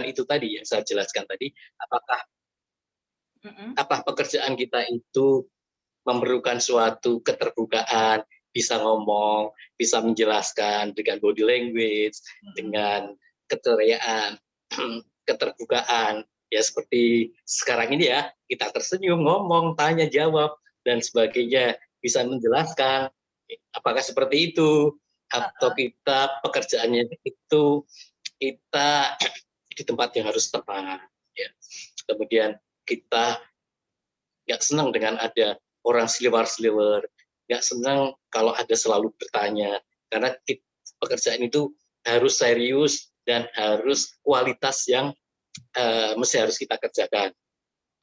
itu tadi yang saya jelaskan tadi, apakah Mm-mm. pekerjaan kita itu memerlukan suatu keterbukaan, bisa ngomong, bisa menjelaskan dengan body language, dengan keceriaan, keterbukaan, ya seperti sekarang ini ya, kita tersenyum, ngomong, tanya, jawab, dan sebagainya, bisa menjelaskan, apakah seperti itu, atau kita pekerjaannya itu kita di tempat yang harus tepat, ya. Kemudian kita nggak senang dengan ada orang seliwer-seliwer, nggak senang kalau ada selalu bertanya, karena pekerjaan itu harus serius dan harus kualitas yang mesti harus kita kerjakan.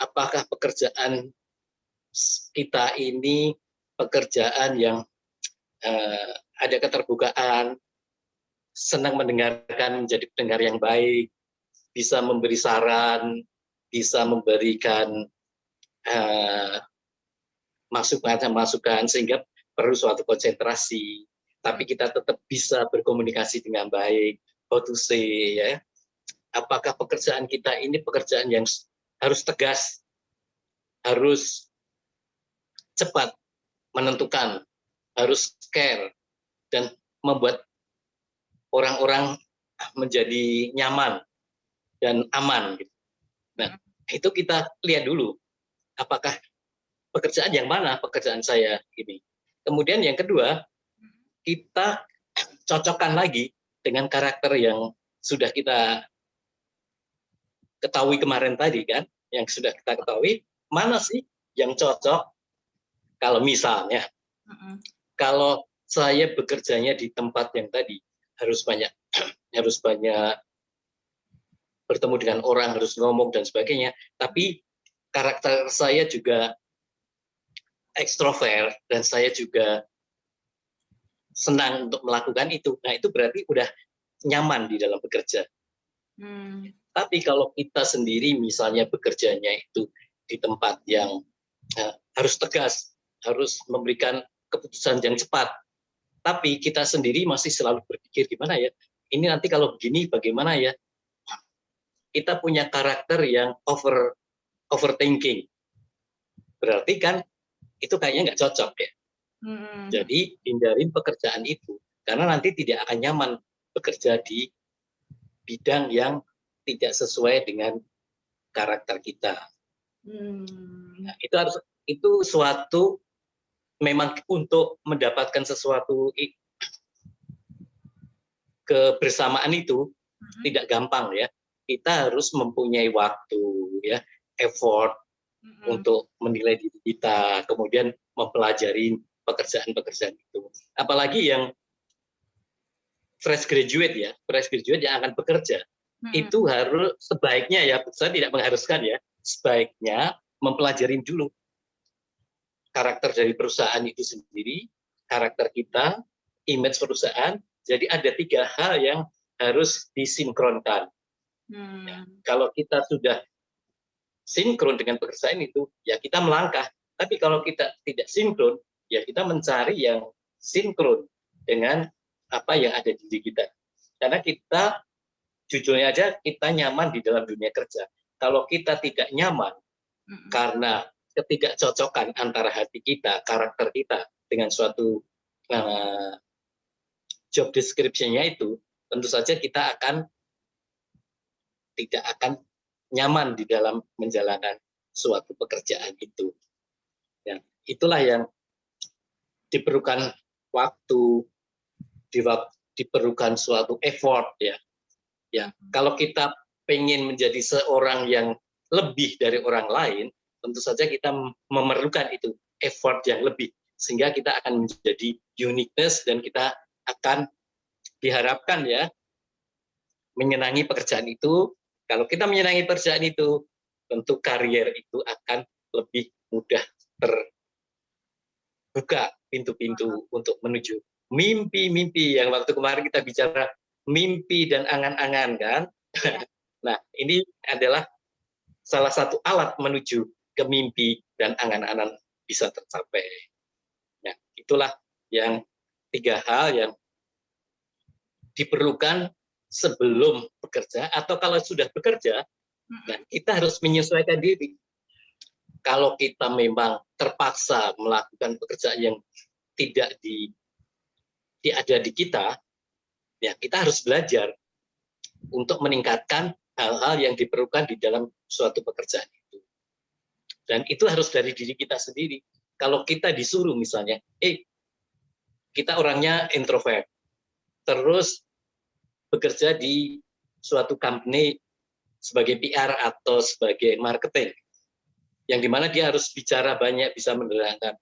Apakah pekerjaan kita ini pekerjaan yang ada keterbukaan, senang mendengarkan, menjadi pendengar yang baik, bisa memberi saran, bisa memberikan masukan sehingga perlu suatu konsentrasi, tapi kita tetap bisa berkomunikasi dengan baik, how to say, ya. Apakah pekerjaan kita ini pekerjaan yang harus tegas, harus cepat menentukan, harus care, dan membuat orang-orang menjadi nyaman dan aman. Nah, itu kita lihat dulu, apakah pekerjaan yang mana pekerjaan saya ini. Kemudian yang kedua, kita cocokkan lagi dengan karakter yang sudah kita ketahui kemarin tadi kan, yang sudah kita ketahui, mana sih yang cocok. Kalau misalnya, kalau saya bekerjanya di tempat yang tadi, harus banyak bertemu dengan orang, harus ngomong dan sebagainya, tapi karakter saya juga ekstrovert dan saya juga senang untuk melakukan itu. Nah, itu berarti udah nyaman di dalam bekerja. Tapi kalau kita sendiri misalnya bekerjanya itu di tempat yang harus tegas, harus memberikan keputusan yang cepat, tapi kita sendiri masih selalu berpikir gimana ya, ini nanti kalau begini bagaimana ya, kita punya karakter yang overthinking, berarti kan itu kayaknya nggak cocok ya. Jadi hindarin pekerjaan itu, karena nanti tidak akan nyaman bekerja di bidang yang tidak sesuai dengan karakter kita. Nah, itu suatu memang untuk mendapatkan sesuatu kebersamaan itu tidak gampang ya. Kita harus mempunyai waktu ya, effort untuk menilai diri kita, kemudian mempelajari pekerjaan-pekerjaan itu. Apalagi yang fresh graduate yang akan bekerja, itu harus sebaiknya ya, saya tidak mengharuskan ya, sebaiknya mempelajari dulu karakter dari perusahaan itu sendiri, karakter kita, image perusahaan. Jadi ada 3 hal yang harus disinkronkan. Kalau kita sudah sinkron dengan pekerjaan itu, ya kita melangkah. Tapi kalau kita tidak sinkron, ya kita mencari yang sinkron dengan apa yang ada di diri kita. Karena kita, jujurnya aja, kita nyaman di dalam dunia kerja. Kalau kita tidak nyaman, karena ketidakcocokan antara hati kita, karakter kita, dengan suatu job description-nya itu, tentu saja kita tidak akan nyaman di dalam menjalankan suatu pekerjaan itu. Ya, itulah yang diperlukan waktu, diperlukan suatu effort ya. Ya, kalau kita pengen menjadi seorang yang lebih dari orang lain, tentu saja kita memerlukan itu effort yang lebih, sehingga kita akan menjadi uniqueness dan kita akan diharapkan ya menyenangi pekerjaan itu. Kalau kita menyenangi pekerjaan itu, tentu karier itu akan lebih mudah terbuka pintu-pintu untuk menuju mimpi-mimpi yang waktu kemarin kita bicara mimpi dan angan-angan kan. Nah, ini adalah salah satu alat menuju ke mimpi dan angan-angan bisa tercapai. Nah, itulah yang 3 hal yang diperlukan sebelum bekerja atau kalau sudah bekerja, nah kita harus menyesuaikan diri. Kalau kita memang terpaksa melakukan pekerjaan yang tidak ada di kita, ya kita harus belajar untuk meningkatkan hal-hal yang diperlukan di dalam suatu pekerjaan itu. Dan itu harus dari diri kita sendiri. Kalau kita disuruh misalnya, kita orangnya introvert, terus bekerja di suatu company sebagai PR atau sebagai marketing, yang dimana dia harus bicara banyak, bisa menerangkan.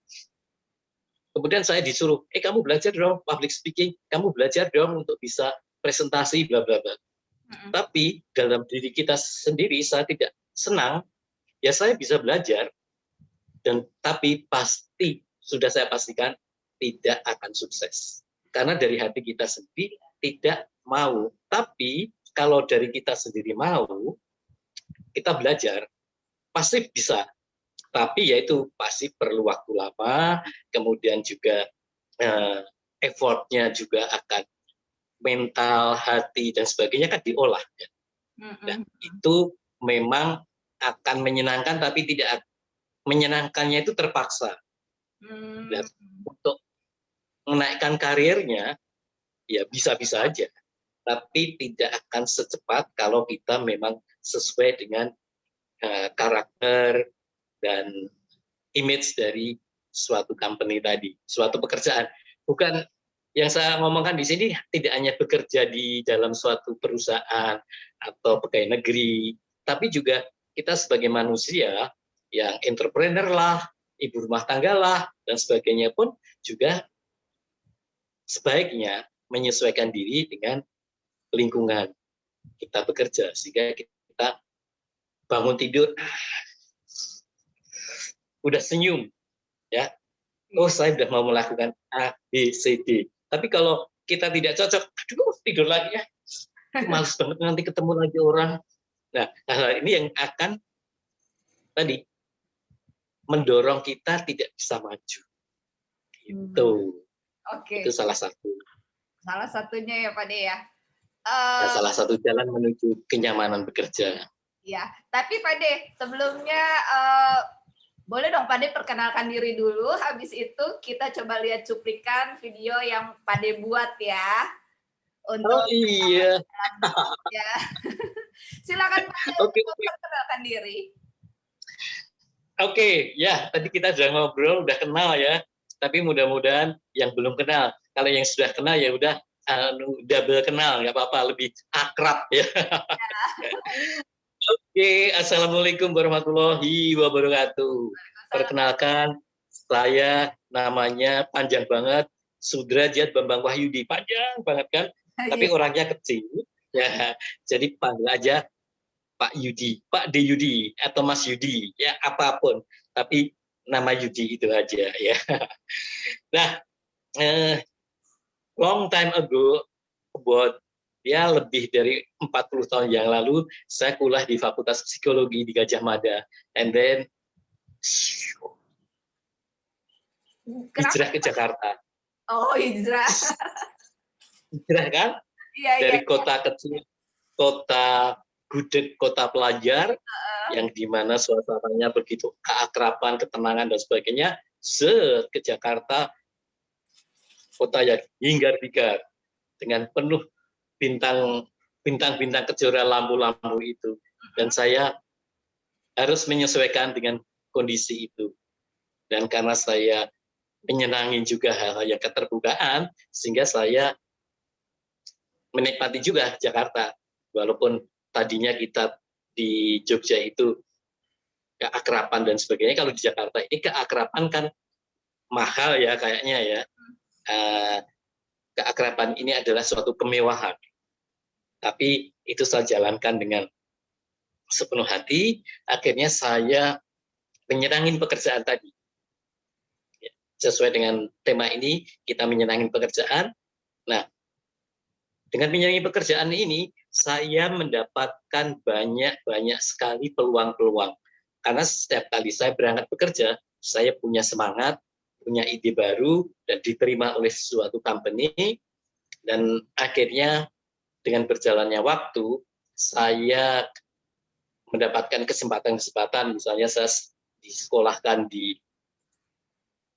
Kemudian saya disuruh, kamu belajar dong public speaking, kamu belajar dong untuk bisa presentasi, bla bla bla. Tapi dalam diri kita sendiri saya tidak senang, ya saya bisa belajar, tapi pasti sudah saya pastikan tidak akan sukses. Karena dari hati kita sendiri tidak mau. Tapi kalau dari kita sendiri mau, kita belajar, pasti bisa. Tapi yaitu pasti perlu waktu lama, kemudian juga effortnya juga akan mental, hati, dan sebagainya kan diolah. Dan itu memang akan menyenangkan, tapi tidak menyenangkannya itu terpaksa. Dan untuk menaikkan karirnya, ya bisa-bisa aja. Tapi tidak akan secepat kalau kita memang sesuai dengan karakter dan image dari suatu company tadi, suatu pekerjaan. Bukan yang saya ngomongkan di sini tidak hanya bekerja di dalam suatu perusahaan atau pegawai negeri, tapi juga kita sebagai manusia yang entrepreneur lah, ibu rumah tangga lah, dan sebagainya pun juga sebaiknya menyesuaikan diri dengan lingkungan kita bekerja, sehingga kita bangun tidur udah senyum, ya. Saya sudah mau melakukan A, B, C, D. Tapi kalau kita tidak cocok, aduh tidur lagi ya, males banget nanti ketemu lagi orang. Nah, hal ini yang akan tadi mendorong kita tidak bisa maju. Itu. Oke. Itu salah satu. Salah satunya ya Pak De ya. Salah satu jalan menuju kenyamanan bekerja. Ya, tapi Pak De, sebelumnya boleh dong Pak De perkenalkan diri dulu, habis itu kita coba lihat cuplikan video yang Pak De buat ya. Untuk iya. Ya. Silakan Pak De Oke. perkenalkan diri. Oke, ya tadi kita sudah ngobrol, udah kenal ya. Tapi mudah-mudahan yang belum kenal. Kalau yang sudah kenal ya udah double kenal, nggak apa-apa, lebih akrab ya. Oke, assalamualaikum warahmatullahi wabarakatuh. Perkenalkan, saya namanya panjang banget, Sudrajat Bambang Wahyudi. Panjang banget kan, tapi orangnya kecil. Ya, jadi panggil aja Pak Yudi, Pak D Yudi, atau Mas Yudi, ya apapun. Tapi nama Yudi itu aja ya. Nah, long time ago, about lebih dari 40 tahun yang lalu, saya kuliah di Fakultas Psikologi di Gajah Mada. And then, hijrah ke Jakarta. Oh, hijrah. Hijrah kan? Iya, dari kota kecil, kota gudeg, kota pelajar, yang dimana suasananya begitu keakraban, ketenangan, dan sebagainya, ke Jakarta, kota yang hingar-bingar, dengan penuh bintang-bintang kejora, lampu-lampu itu. Dan saya harus menyesuaikan dengan kondisi itu. Dan karena saya menyenangi juga hal-hal yang keterbukaan, sehingga saya menikmati juga Jakarta. Walaupun tadinya kita di Jogja itu keakraban dan sebagainya, kalau di Jakarta ini keakraban kan mahal ya kayaknya ya. Keakraban ini adalah suatu kemewahan. Tapi itu saya jalankan dengan sepenuh hati, akhirnya saya menyenangin pekerjaan tadi. Sesuai dengan tema ini, kita menyenangin pekerjaan. Nah, dengan menyenangi pekerjaan ini, saya mendapatkan banyak sekali peluang-peluang. Karena setiap kali saya berangkat bekerja, saya punya semangat, punya ide baru, dan diterima oleh suatu company, dan akhirnya dengan berjalannya waktu, saya mendapatkan kesempatan-kesempatan, misalnya saya disekolahkan di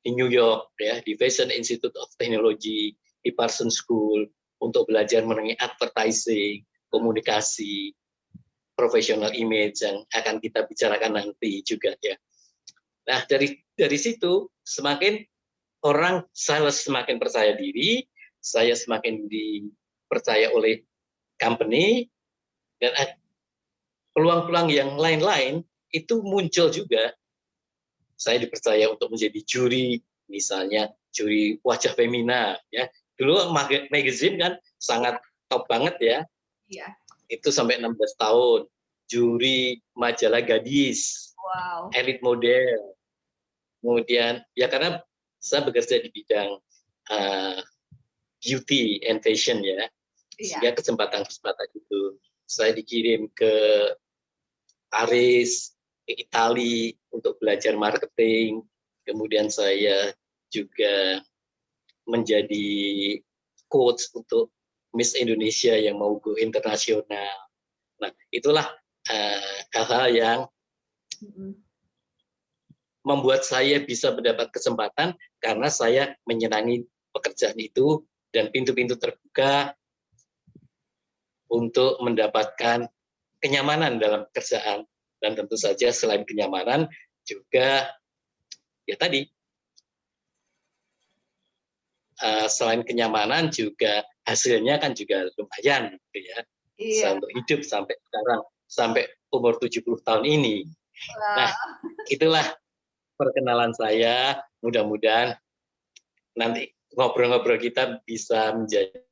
New York, ya, di Fashion Institute of Technology, di Parsons School, untuk belajar mengenai advertising, komunikasi, professional image yang akan kita bicarakan nanti juga, ya. Nah, dari situ semakin orang saya semakin percaya diri, saya semakin dipercaya oleh company, dan peluang-peluang yang lain-lain itu muncul juga. Saya dipercaya untuk menjadi juri, misalnya juri wajah femina, ya. Dulu magazine kan sangat top banget, ya. Iya. Itu sampai 16 tahun. Juri majalah gadis, Wow. elite model. Kemudian ya karena saya bekerja di bidang beauty and fashion, ya. Iya. Sehingga kesempatan-kesempatan itu saya dikirim ke Paris, ke Italia untuk belajar marketing. Kemudian saya juga menjadi coach untuk Miss Indonesia yang mau go internasional. Nah, itulah hal-hal yang membuat saya bisa mendapat kesempatan karena saya menyenangi pekerjaan itu dan pintu-pintu terbuka untuk mendapatkan kenyamanan dalam pekerjaan. Dan tentu saja selain kenyamanan juga ya tadi, selain kenyamanan juga hasilnya kan juga lumayan, gitu ya. Bisa Iya. untuk hidup sampai sekarang, sampai umur 70 tahun ini. Nah, itulah perkenalan saya. Mudah-mudahan nanti ngobrol-ngobrol kita bisa menjadi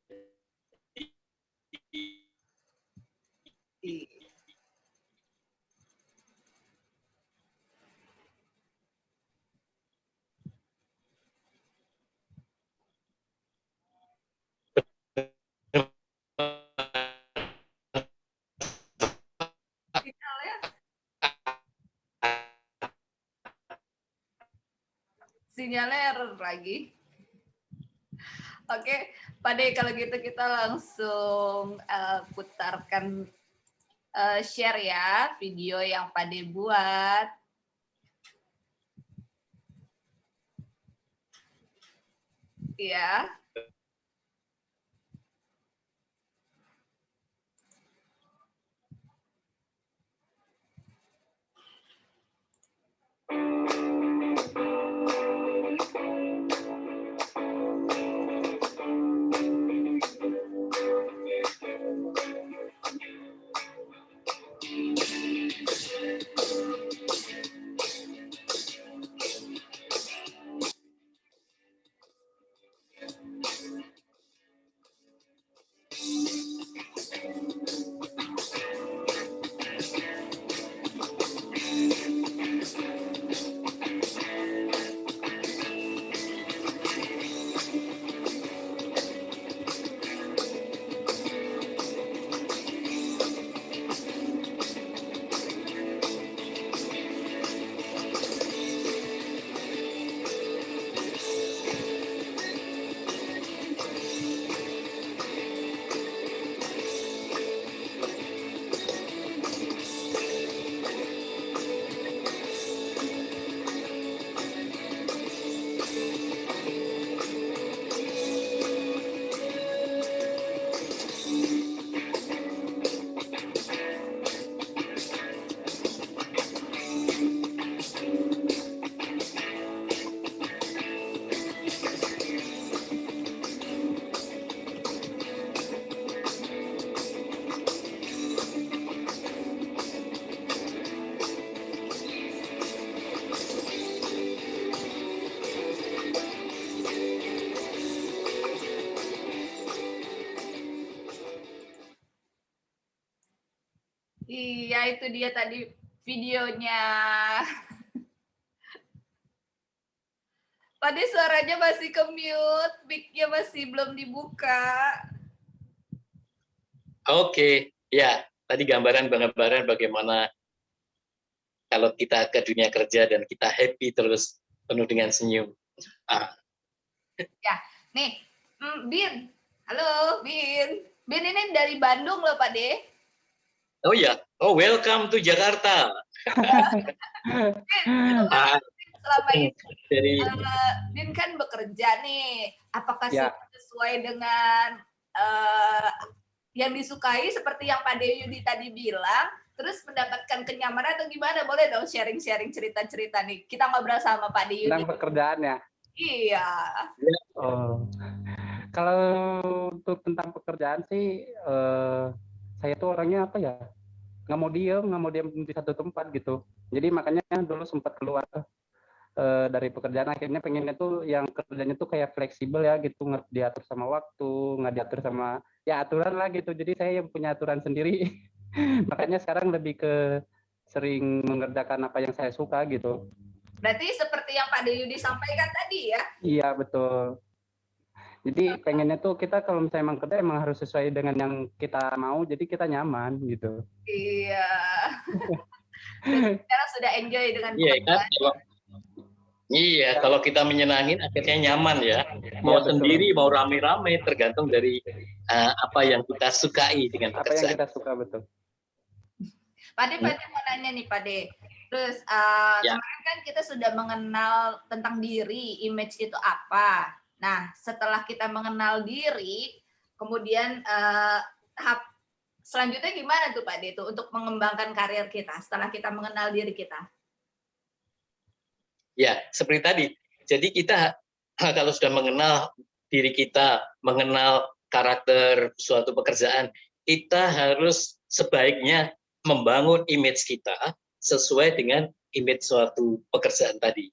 Sinyalnya error lagi. Oke, Pak De, kalau gitu kita langsung putarkan share ya video yang Pak De buat. Ya. Iya, itu dia tadi videonya. Tadi suaranya masih ke-mute, mic-nya masih belum dibuka. Oke, ya. Tadi gambaran bagaimana kalau kita ke dunia kerja dan kita happy terus penuh dengan senyum. Ya, nih, Bin. Halo, Bin. Bin ini dari Bandung loh Pak De. Oh ya, oh welcome to Jakarta. Bin, Ah, selama ini dari Bin kan bekerja nih. Apakah Ya. sudah sesuai dengan yang disukai seperti yang Pak De Yudi tadi bilang? Terus mendapatkan kenyamanan atau gimana? Boleh dong sharing-sharing cerita-cerita nih. Kita ngobrol sama Pak De Yudi. Tentang pekerjaan ya. Iya. Oh. Kalau untuk tentang pekerjaan sih, saya tuh orangnya apa ya? Nggak mau diem di satu tempat gitu. Jadi makanya dulu sempat keluar dari pekerjaan, akhirnya pengennya tuh yang kerjanya tuh kayak fleksibel ya gitu, nggak diatur sama waktu, nggak diatur sama ya aturan lah gitu. Jadi saya yang punya aturan sendiri. Makanya sekarang lebih ke sering mengerjakan apa yang saya suka gitu. Berarti seperti yang Pak De Yudi sampaikan tadi ya? Iya betul. Jadi pengennya tuh kita kalau misalnya emang kerja emang harus sesuai dengan yang kita mau, jadi kita nyaman gitu. Iya. Sekarang sudah enjoy dengan iya kan, pekerjaan. kalau kita menyenangin akhirnya nyaman ya. Mau Iya, betul. sendiri, mau rame-rame, tergantung dari apa yang kita sukai dengan Apa yang pekerjaan. kita suka, betul. Pak De mau nanya nih Pak De. Terus Ya. kemarin kan kita sudah mengenal tentang diri, image itu apa. Nah, setelah kita mengenal diri, kemudian tahap selanjutnya gimana tuh Pak De itu untuk mengembangkan karir kita setelah kita mengenal diri kita? Ya, seperti tadi. Jadi kita kalau sudah mengenal diri kita, mengenal karakter suatu pekerjaan, kita harus sebaiknya membangun image kita sesuai dengan image suatu pekerjaan tadi.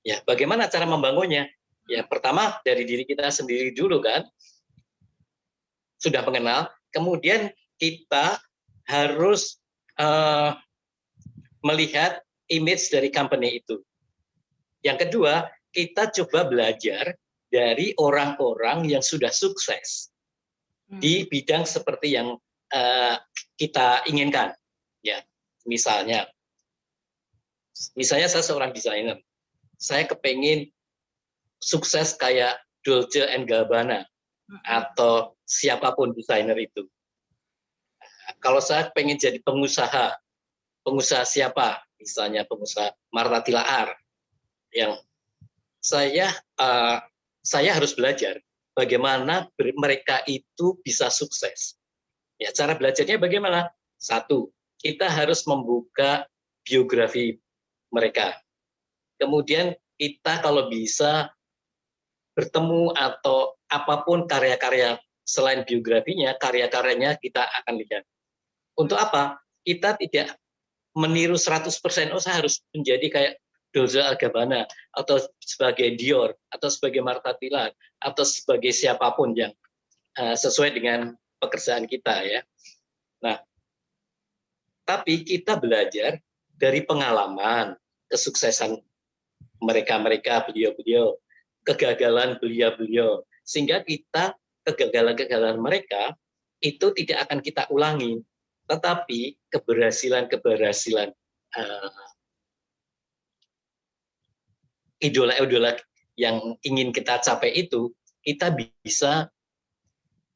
Ya, bagaimana cara membangunnya? Ya, pertama dari diri kita sendiri dulu kan. Sudah mengenal, kemudian kita harus melihat image dari company itu. Yang kedua, kita coba belajar dari orang-orang yang sudah sukses di bidang seperti yang kita inginkan. Ya, misalnya saya seorang desainer, saya kepengen sukses kayak Dolce & Gabbana atau siapapun desainer itu. Kalau saya pengen jadi pengusaha siapa? Misalnya pengusaha Marta Tilaar, yang saya harus belajar bagaimana mereka itu bisa sukses. Ya, cara belajarnya bagaimana? Satu, kita harus membuka biografi mereka. Kemudian kita kalau bisa bertemu atau apapun karya-karya selain biografinya, karya-karyanya kita akan lihat. Untuk apa? Kita tidak meniru 100%, saya harus menjadi kayak Dolce & Gabbana atau sebagai Dior atau sebagai Marta Tilaar atau sebagai siapapun yang sesuai dengan pekerjaan kita ya. Nah, tapi kita belajar dari pengalaman, kesuksesan mereka-mereka, beliau-beliau, kegagalan beliau-beliau, sehingga kita kegagalan-kegagalan mereka itu tidak akan kita ulangi, tetapi keberhasilan-keberhasilan idola-idola yang ingin kita capai itu, kita bisa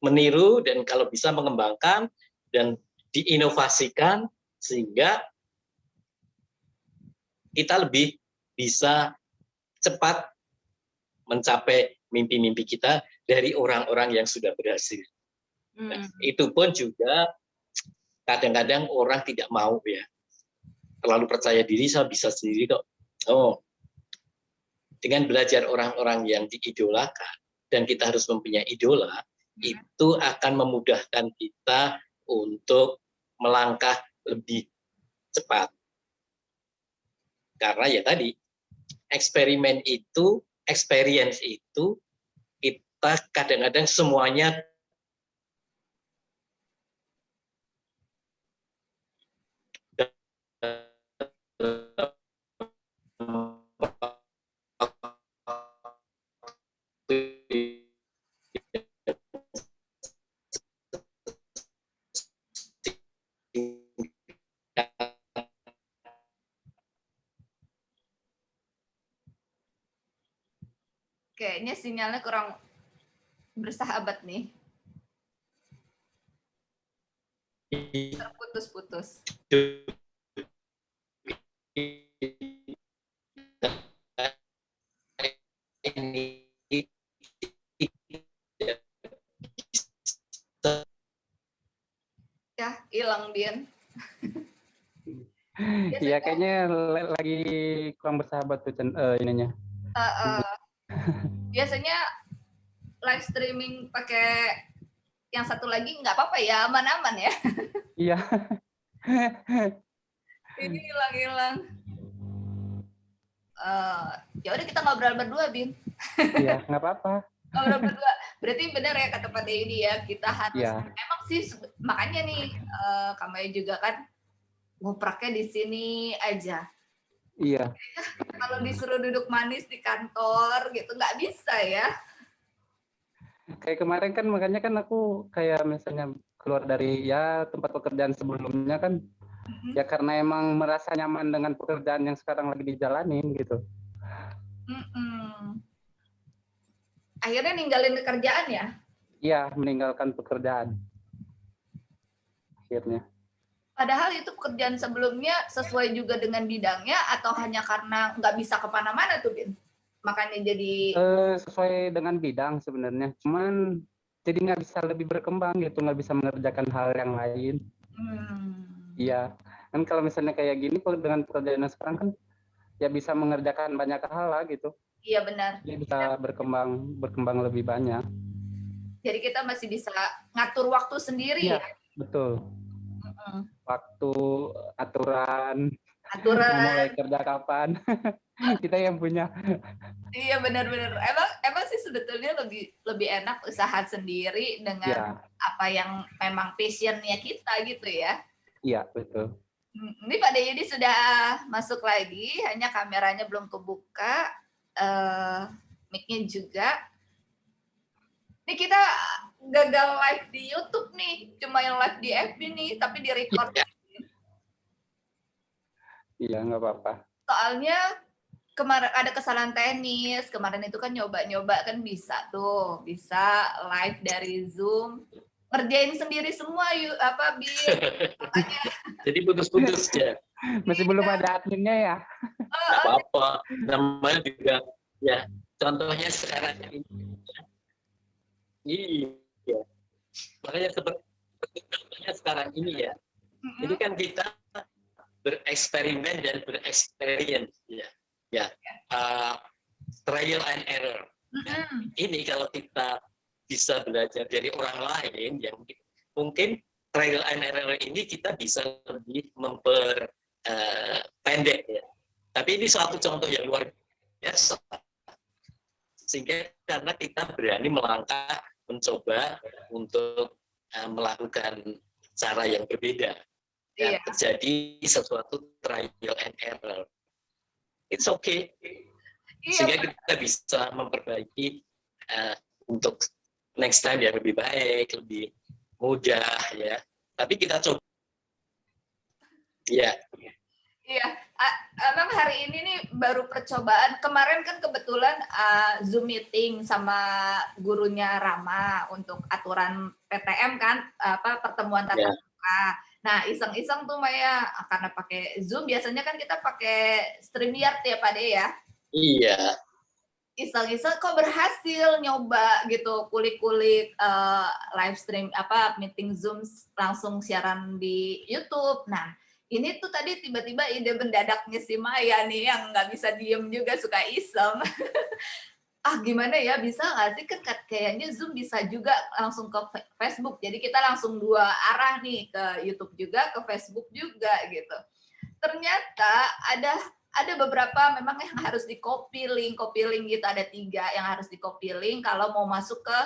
meniru dan kalau bisa mengembangkan dan diinovasikan sehingga kita lebih bisa cepat mencapai mimpi-mimpi kita dari orang-orang yang sudah berhasil. Nah, itu pun juga kadang-kadang orang tidak mau ya. Terlalu percaya diri, saya bisa sendiri kok. Oh, dengan belajar orang-orang yang diidolakan dan kita harus mempunyai idola, itu akan memudahkan kita untuk melangkah lebih cepat. Karena ya tadi, experience itu kita kadang-kadang semuanya Kayaknya sinyalnya kurang bersahabat nih. Terputus-putus. Ini Ya, hilang Din. Iya, kayaknya lagi kurang bersahabat tuh ininya. Biasanya live streaming pakai yang satu lagi nggak apa-apa ya, aman-aman ya. Iya. Ini hilang-hilang. Ya udah kita ngobrol berdua, Bin. Iya, nggak apa-apa. Ngobrol berdua. Berarti benar ya kata Pak Dedi ya, kita harus emang sih makanya nih Kamaya juga kan ngupraknya di sini aja. Iya. Kalau disuruh duduk manis di kantor gitu nggak bisa ya. Kayak kemarin kan makanya kan aku kayak misalnya keluar dari ya tempat pekerjaan sebelumnya kan ya karena emang merasa nyaman dengan pekerjaan yang sekarang lagi dijalanin gitu. Akhirnya ninggalin kerjaan ya? Iya, meninggalkan pekerjaan. Akhirnya. Padahal itu pekerjaan sebelumnya sesuai juga dengan bidangnya atau hanya karena nggak bisa kemana-mana tuh, Bin? Makanya jadi... sesuai dengan bidang sebenarnya. Cuman jadi nggak bisa lebih berkembang gitu, nggak bisa mengerjakan hal yang lain. Iya. Kan kalau misalnya kayak gini, dengan pekerjaan sekarang kan ya bisa mengerjakan banyak hal lah gitu. Iya benar. Jadi bisa berkembang lebih banyak. Jadi kita masih bisa ngatur waktu sendiri ya? Betul. Waktu, aturan mulai kerja kapan, kita yang punya. Iya benar-benar. Emang sih sebetulnya lebih enak usaha sendiri dengan apa yang memang passionnya kita gitu ya? Iya betul. Ini Pak Dedi sudah masuk lagi, hanya kameranya belum kebuka, mic-nya juga. Ini kita gagal live di YouTube nih, cuma yang live di FB nih, tapi di record. Iya, nggak apa-apa. Soalnya kemarin ada kesalahan teknis, kemarin itu kan nyoba-nyoba kan bisa live dari Zoom, ngerjain sendiri semua Bin. Makanya. Jadi putus-putus ya. Masih belum ada adminnya ya. Nggak apa-apa, namanya juga ya. Contohnya sekarang ini. Iya. Makanya seperti contohnya sekarang ini ya. Jadi kan kita bereksperimen dan bereksperience ya. Trial and error. Nah, ini kalau kita bisa belajar dari orang lain yang mungkin trial and error ini kita bisa lebih memperpendek ya. Tapi ini suatu contoh yang luar biasa. Sehingga karena kita berani melangkah mencoba untuk melakukan cara yang berbeda dan terjadi sesuatu trial and error. It's okay. Sehingga kita bisa memperbaiki untuk next time yang lebih baik, lebih mudah ya. Tapi kita coba. Iya. Iya, memang hari ini nih baru percobaan. Kemarin kan kebetulan Zoom meeting sama gurunya Rama untuk aturan PTM kan, pertemuan tatap muka. Nah, iseng-iseng tuh Maya, karena pakai Zoom biasanya kan kita pakai StreamYard ya Pak De ya. Iya. Iseng-iseng kok berhasil nyoba gitu, kulik-kulik live stream meeting Zoom langsung siaran di YouTube. Nah, ini tuh tadi tiba-tiba ide mendadaknya si Maya nih yang nggak bisa diem juga, suka iseng. Gimana ya, bisa nggak sih? Kan kayaknya Zoom bisa juga langsung ke Facebook. Jadi kita langsung dua arah nih, ke YouTube juga, ke Facebook juga gitu. Ternyata ada beberapa memang yang harus di-copy link gitu, ada 3 yang harus di-copy link kalau mau masuk ke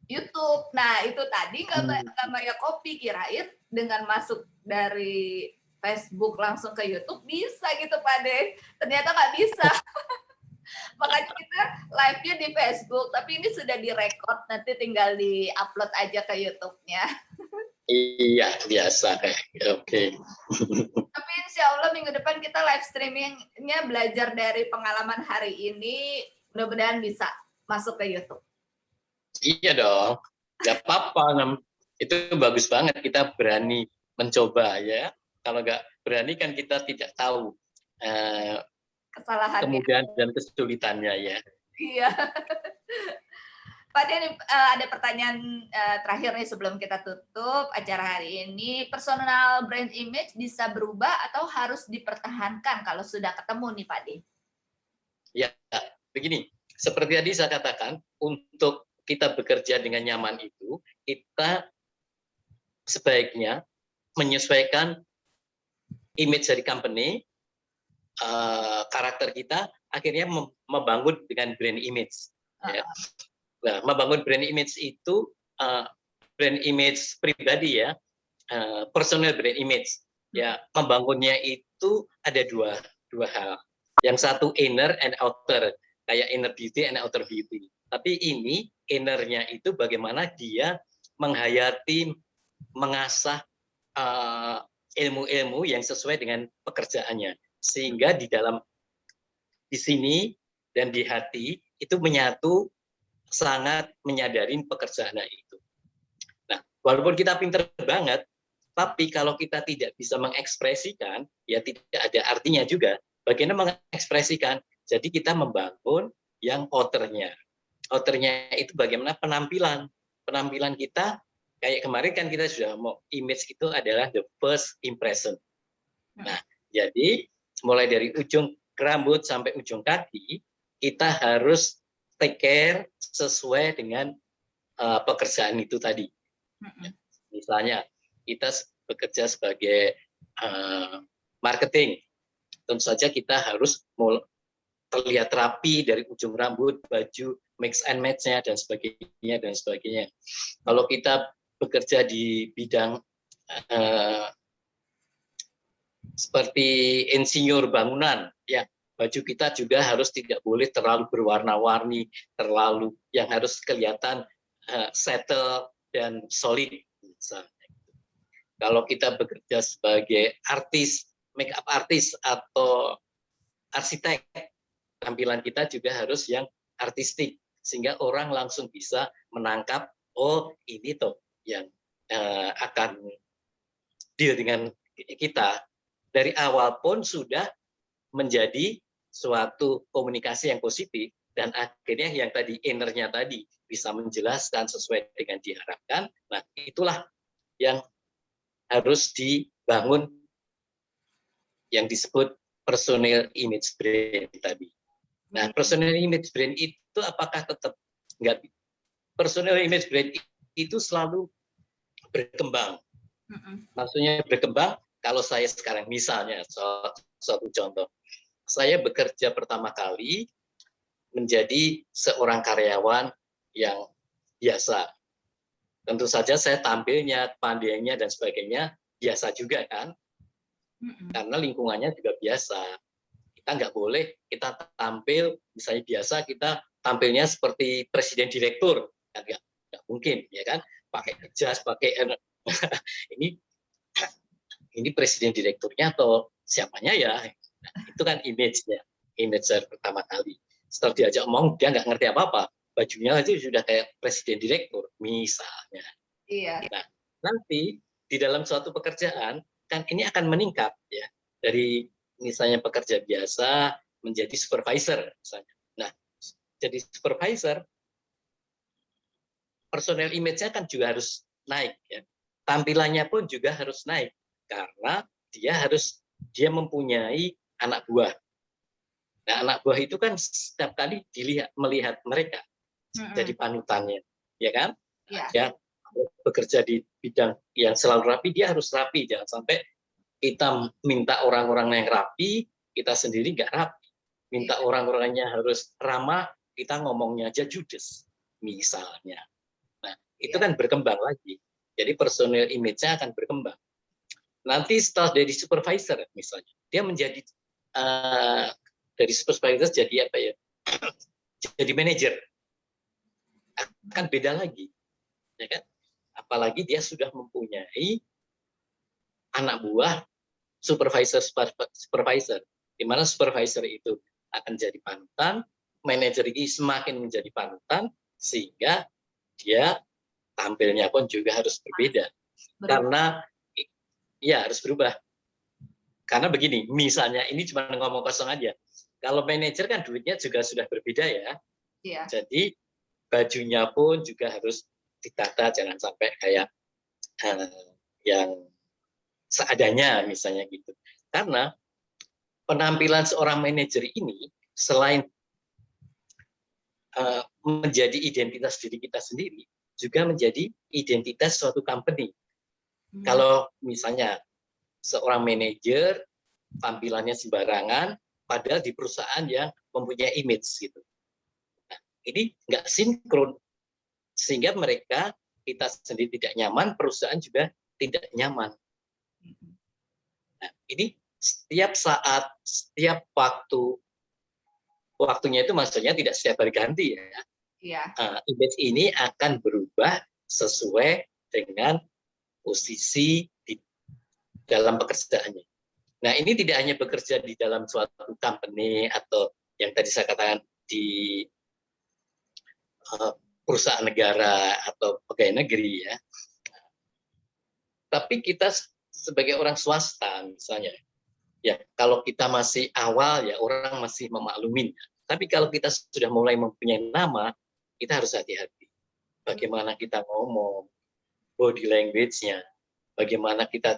YouTube. Nah, itu tadi nggak Maya copy, kirain dengan masuk dari Facebook langsung ke YouTube bisa gitu Pak De. Ternyata nggak bisa. Makanya kita live-nya di Facebook, tapi ini sudah direkod, nanti tinggal di-upload aja ke YouTube-nya. Iya, biasa kayak. Oke. Tapi insya Allah minggu depan kita live streaming-nya belajar dari pengalaman hari ini, mudah-mudahan bisa masuk ke YouTube. Iya dong, nggak apa-apa. Itu bagus banget kita berani mencoba ya. Kalau nggak berani kan kita tidak tahu kesalahannya. kemudahan dan kesulitannya ya. Iya. Pak Denny, ada pertanyaan terakhir nih sebelum kita tutup acara hari ini. Personal brand image bisa berubah atau harus dipertahankan kalau sudah ketemu nih Pak Denny? Ya, begini. Seperti tadi saya katakan, untuk kita bekerja dengan nyaman itu, kita sebaiknya menyesuaikan image dari company, karakter kita, akhirnya membangun dengan brand image. Ya. Nah, membangun brand image itu brand image pribadi ya, personal brand image. Ya, membangunnya itu ada dua hal. Yang satu inner and outer, kayak inner beauty and outer beauty. Tapi ini innernya itu bagaimana dia menghayati, mengasah ilmu-ilmu yang sesuai dengan pekerjaannya, sehingga di sini dan di hati itu menyatu, sangat menyadari pekerjaannya itu. Nah, walaupun kita pinter banget, tapi kalau kita tidak bisa mengekspresikan, ya tidak ada artinya juga. Bagaimana mengekspresikan? Jadi kita membangun yang outernya. Outernya itu bagaimana penampilan. Penampilan kita, kayak kemarin kan kita sudah mau image itu adalah the first impression. Nah, jadi mulai dari ujung rambut sampai ujung kaki, kita harus take care sesuai dengan pekerjaan itu tadi. Misalnya kita bekerja sebagai marketing, tentu saja kita harus terlihat rapi dari ujung rambut, baju, mix and match-nya dan sebagainya. Kalau kita bekerja di bidang seperti insinyur bangunan, ya baju kita juga harus tidak boleh terlalu berwarna-warni, terlalu yang harus kelihatan settle dan solid. Misalnya. Kalau kita bekerja sebagai artis, make-up artis atau arsitek, tampilan kita juga harus yang artistik, sehingga orang langsung bisa menangkap, oh ini toh yang akan deal dengan kita. Dari awal pun sudah menjadi suatu komunikasi yang positif, dan akhirnya yang tadi innernya tadi bisa menjelaskan sesuai dengan diharapkan. Nah, itulah yang harus dibangun yang disebut personal image brand tadi. Nah, personal image brand itu apakah tetap enggak? Personal image brand itu selalu berkembang. Maksudnya berkembang, kalau saya sekarang misalnya, suatu contoh, saya bekerja pertama kali menjadi seorang karyawan yang biasa. Tentu saja saya tampilnya, pandainya, dan sebagainya biasa juga kan, karena lingkungannya juga biasa. Kita nggak boleh kita tampil, misalnya biasa kita tampilnya seperti presiden direktur, kan nggak mungkin, ya kan? Pakai jas, pakai ini presiden direkturnya atau siapanya ya? Nah, itu kan image-nya, image saya pertama kali. Setelah diajak ngomong, dia nggak ngerti apa-apa. Bajunya aja sudah kayak presiden direktur, misalnya. Iya. Nah, nanti di dalam suatu pekerjaan, kan ini akan meningkat ya. Dari misalnya pekerja biasa menjadi supervisor, misalnya. Nah, jadi supervisor, personal image-nya kan juga harus naik ya. Tampilannya pun juga harus naik karena dia mempunyai anak buah. Nah, anak buah itu kan setiap kali melihat mereka jadi panutannya, ya kan? Ya. Ya, bekerja di bidang yang selalu rapi, dia harus rapi. Jangan sampai kita minta orang-orang yang rapi, kita sendiri nggak rapi. Minta orang-orangnya harus ramah, kita ngomongnya aja judes, misalnya. Nah, itu kan berkembang lagi. Jadi personal image-nya akan berkembang. Nanti setelah dari supervisor, misalnya, dia menjadi dari supervisor jadi apa ya? Jadi manajer. Akan beda lagi, ya kan? Apalagi dia sudah mempunyai anak buah supervisor, di mana supervisor itu akan jadi panutan, manajer ini semakin menjadi panutan, sehingga dia tampilnya pun juga harus berbeda. Karena Iya, harus berubah. Karena begini, misalnya ini cuma ngomong kosong aja. Kalau manajer kan duitnya juga sudah berbeda ya. Iya. Jadi bajunya pun juga harus ditata, jangan sampai kayak yang seadanya misalnya gitu. Karena penampilan seorang manajer ini selain menjadi identitas diri kita sendiri, juga menjadi identitas suatu company. Kalau misalnya seorang manajer tampilannya sembarangan, padahal di perusahaan yang mempunyai image gitu. Nah, ini nggak sinkron, sehingga kita sendiri tidak nyaman, perusahaan juga tidak nyaman. Nah, ini setiap saat, setiap waktunya itu maksudnya tidak setiap hari ganti ya. Iya. Image ini akan berubah sesuai dengan posisi di dalam pekerjaannya. Nah, ini tidak hanya bekerja di dalam suatu company atau yang tadi saya katakan di perusahaan negara atau pegawai negeri ya. Tapi kita sebagai orang swasta misalnya, ya kalau kita masih awal ya orang masih memaklumin. Tapi kalau kita sudah mulai mempunyai nama, kita harus hati-hati. Bagaimana kita ngomong, body language-nya, bagaimana kita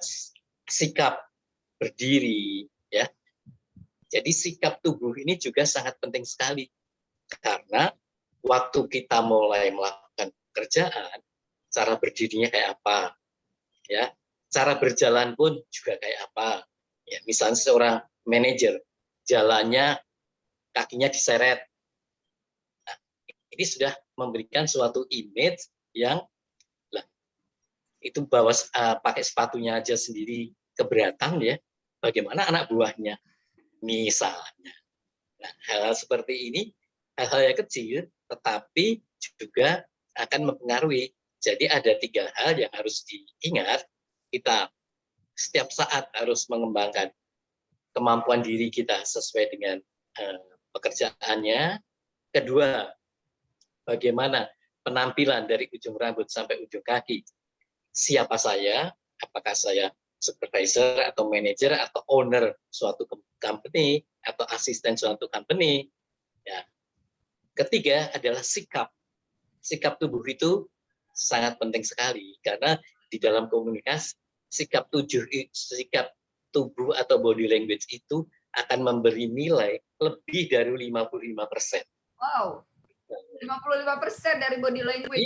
sikap berdiri, ya. Jadi sikap tubuh ini juga sangat penting sekali. Karena waktu kita mulai melakukan pekerjaan, cara berdirinya kayak apa, ya. Cara berjalan pun juga kayak apa. Ya, misalnya seorang manajer, jalannya kakinya diseret. Nah, ini sudah memberikan suatu image yang itu bawa pakai sepatunya aja sendiri keberatan ya, bagaimana anak buahnya misalnya. Nah, hal-hal seperti ini, hal-hal yang kecil tetapi juga akan mempengaruhi. Jadi ada 3 hal yang harus diingat. Kita setiap saat harus mengembangkan kemampuan diri kita sesuai dengan pekerjaannya. Kedua, bagaimana penampilan dari ujung rambut sampai ujung kaki. Siapa saya, apakah saya supervisor atau manager atau owner suatu company atau asisten suatu company. Ya. Ketiga adalah sikap. Sikap tubuh itu sangat penting sekali karena di dalam komunikasi sikap tubuh atau body language itu akan memberi nilai lebih dari 55%. Wow. 55% dari body language.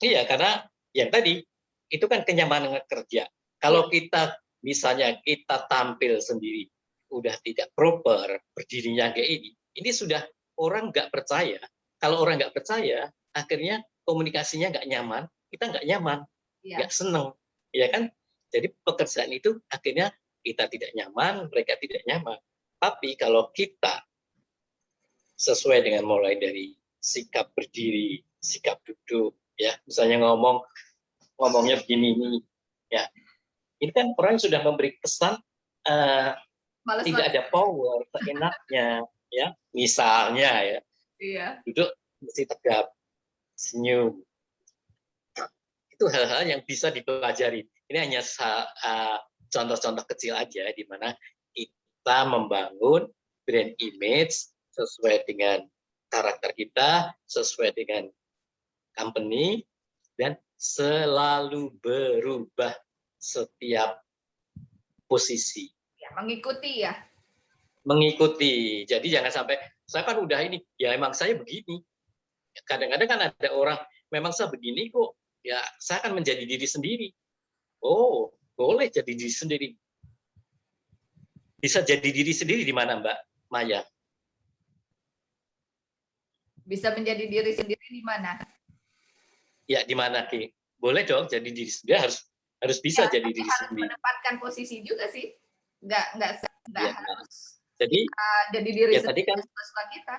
Iya, karena yang tadi itu kan kenyamanan kerja. Kalau kita misalnya kita tampil sendiri udah tidak proper, berdirinya kayak ini sudah orang nggak percaya. Kalau orang nggak percaya, akhirnya komunikasinya nggak nyaman, kita nggak nyaman, nggak seneng, ya kan? Jadi pekerjaan itu akhirnya kita tidak nyaman, mereka tidak nyaman. Tapi kalau kita sesuai dengan mulai dari sikap berdiri, sikap duduk, ya misalnya ngomongnya begini nih, ya ini kan orang sudah memberi pesan tidak ada power, seenaknya, ya misalnya ya, duduk mesti tegap, senyum, itu hal-hal yang bisa dipelajari. Ini hanya contoh-contoh kecil aja di mana kita membangun brand image sesuai dengan karakter kita, sesuai dengan company, dan selalu berubah setiap posisi. Ya, mengikuti ya. Mengikuti. Jadi jangan sampai, saya kan udah ini, ya emang saya begini. Kadang-kadang kan ada orang, memang saya begini kok, ya saya akan menjadi diri sendiri. Oh, boleh jadi diri sendiri. Bisa jadi diri sendiri di mana Mbak Maya? Bisa menjadi diri sendiri di mana? Ya, di mana Ki? Boleh dong jadi diri sendiri, harus bisa jadi diri harus sendiri. Menempatkan posisi juga sih. Nggak harus jadi jadi diri sendiri kan suka kita.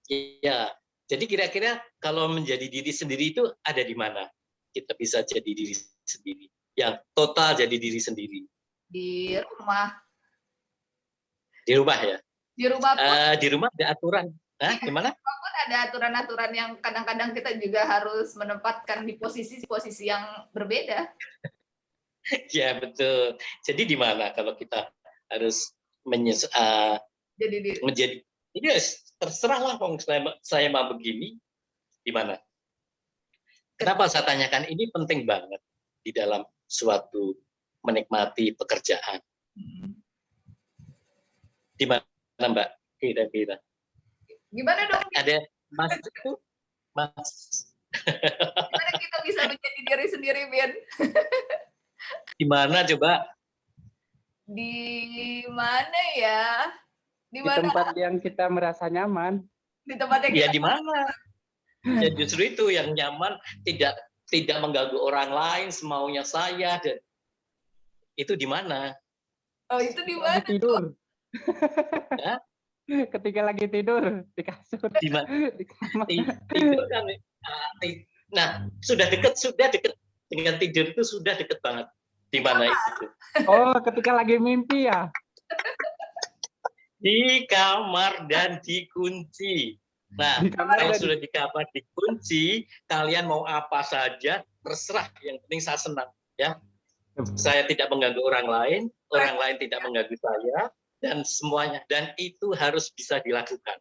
Iya. Jadi kira-kira kalau menjadi diri sendiri itu ada di mana? Kita bisa jadi diri sendiri. Yang total jadi diri sendiri. Di rumah. Di rumah ya? Di rumah pun. Di rumah ada aturan. Gimana? Di rumah pun ada aturan-aturan yang kadang-kadang kita juga harus menempatkan di posisi-posisi yang berbeda. Ya betul. Jadi di mana kalau kita harus Jadi di menjadi, yes, terserahlah kalau saya mau begini, di mana? Kenapa saya tanyakan ini penting banget di dalam suatu menikmati pekerjaan. Di mana Mbak? Kira-kira. gimana dong? Ada Mas itu, Mas. Gimana kita bisa menjadi diri sendiri, Bin? Di mana coba? Di mana ya? Di Di mana? tempat yang kita merasa nyaman. Di tempat yang Ya kita di mana? Ya justru itu yang nyaman, tidak mengganggu orang lain semaunya saya, dan itu di mana? Oh, itu di Lagi mana? tidur. Ya? Ketika lagi tidur di kasur. Di mana? Di kamar. Tidur kan. Nah, sudah dekat dengan tidur itu sudah dekat banget. Di mana itu? Oh, ketika lagi mimpi ya. Di kamar dan dikunci. Nah, Di kamar kalau dan- sudah di kamar dikunci, kalian mau apa saja terserah. Yang penting saya senang, ya. Saya tidak mengganggu orang lain tidak mengganggu saya, dan semuanya. Dan itu harus bisa dilakukan.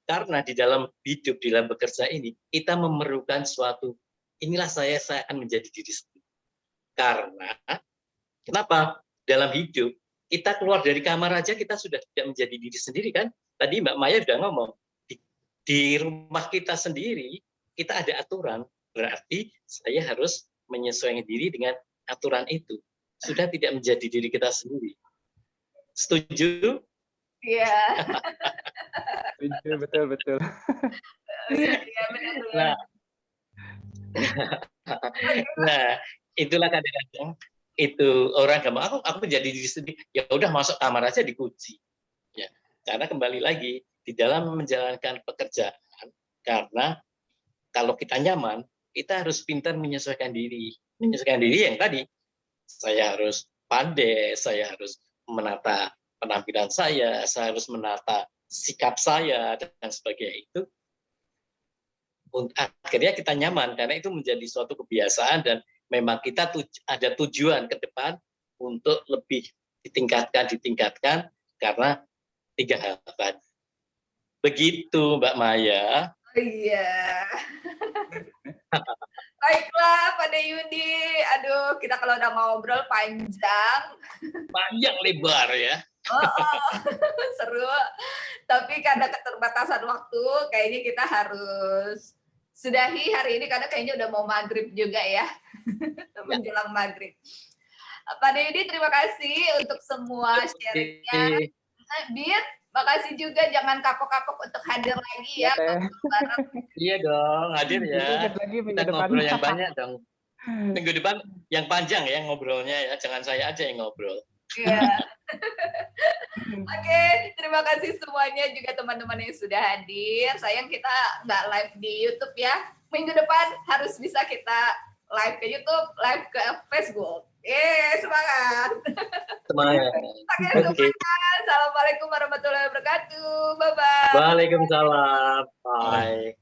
Karena di dalam hidup, di dalam bekerja ini, kita memerlukan suatu, inilah saya akan menjadi diri sendiri. Karena, kenapa? Dalam hidup, kita keluar dari kamar aja, kita sudah tidak menjadi diri sendiri, kan? Tadi Mbak Maya sudah ngomong, di rumah kita sendiri, kita ada aturan. Berarti saya harus menyesuaikan diri dengan aturan itu. Sudah tidak menjadi diri kita sendiri. Setuju? Iya. Betul. Iya, benar-benar. Nah, nah, itulah kadang-kadang itu orang gampang, aku menjadi diri sendiri. Ya udah masuk kamar aja dikunci. Ya, karena kembali lagi di dalam menjalankan pekerjaan, karena kalau kita nyaman, kita harus pintar menyesuaikan diri. Menyesuaikan diri yang tadi, saya harus pandai, saya harus menata penampilan saya harus menata sikap saya, dan sebagainya itu. Akhirnya kita nyaman, karena itu menjadi suatu kebiasaan, dan memang kita ada tujuan ke depan untuk lebih ditingkatkan, karena 3 hal tadi. Begitu Mbak Maya. Iya. Baiklah, Pak Yudi. Aduh, kita kalau udah ngobrol panjang Lebar ya. Seru. Tapi karena keterbatasan waktu, kayaknya kita harus sudahi hari ini, karena kayaknya udah mau maghrib juga ya. Menjelang maghrib. Pak Yudi, terima kasih untuk semua sharingnya. Bin, makasih juga, jangan kapok-kapok untuk hadir lagi ya. Iya dong, hadir ya. Kita ngobrol yang banyak dong. Minggu depan yang panjang ya ngobrolnya ya, jangan saya aja yang ngobrol. Iya. Oke, terima kasih semuanya, juga teman-teman yang sudah hadir. Sayang kita nggak live di YouTube ya. Minggu depan harus bisa kita live ke YouTube, live ke Facebook. Semangat. Semangat. Oke, semuanya. Assalamualaikum warahmatullahi wabarakatuh. Bye-bye. Waalaikumsalam. Bye.